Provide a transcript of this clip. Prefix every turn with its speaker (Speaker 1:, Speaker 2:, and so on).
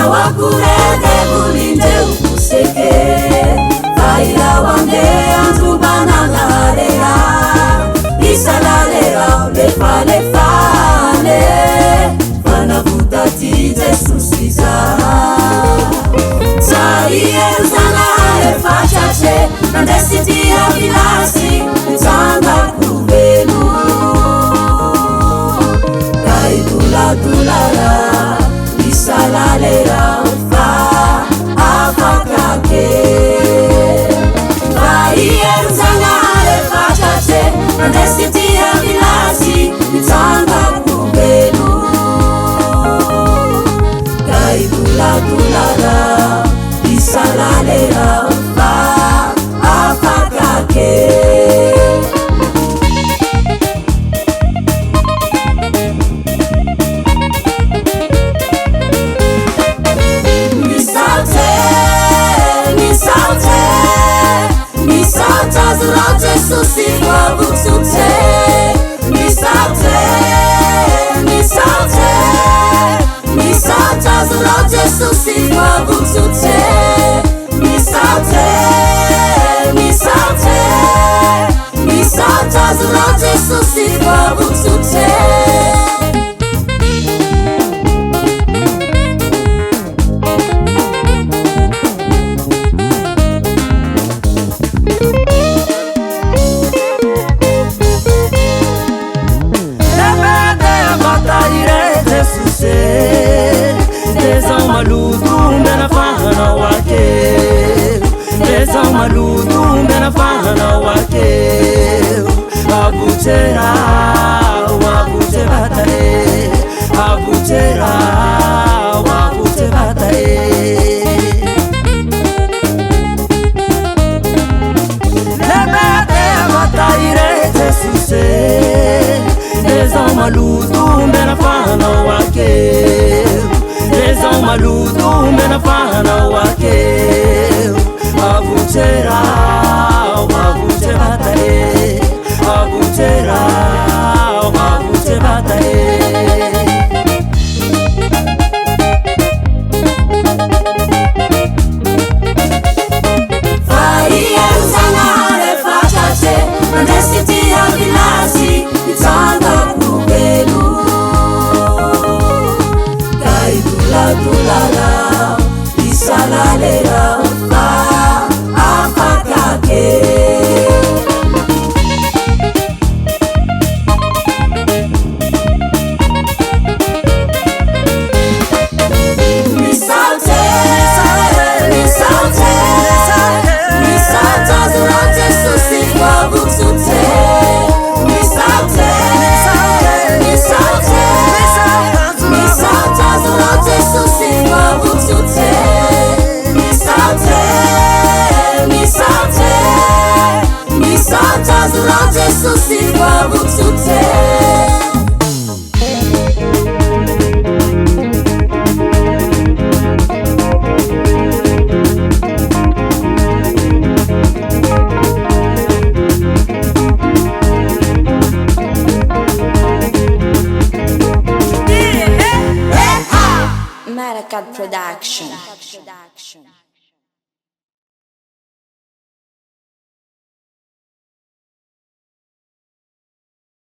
Speaker 1: awakurede bulinde ukuseke faira wange anzubanangarera isalalera lefalefale fanavutati jesusiza saiyezanare fachache nandesitia vilasi utanga kuvelu kaidulatulara isalalera fa afakake faiyezanare fachache nandesitia vilasi utanga kuvelu kaidulatulara isalalera fa afakake Susi wabusute misalte zulote susi wabusute misalte zulote susi wabusute Abutera, wabute batare, abutera, wabute batare. Lebede bataire tesuse, les maludu mena fana wake, les maludu mena fana wake, abutera, wabute batare. Abutera, abute batare. Faiyezanare fachache nandesitia vilasi itanga kuvelu kaidulatulara isalalera fa afakake Susi wabusute
Speaker 2: Malakad production.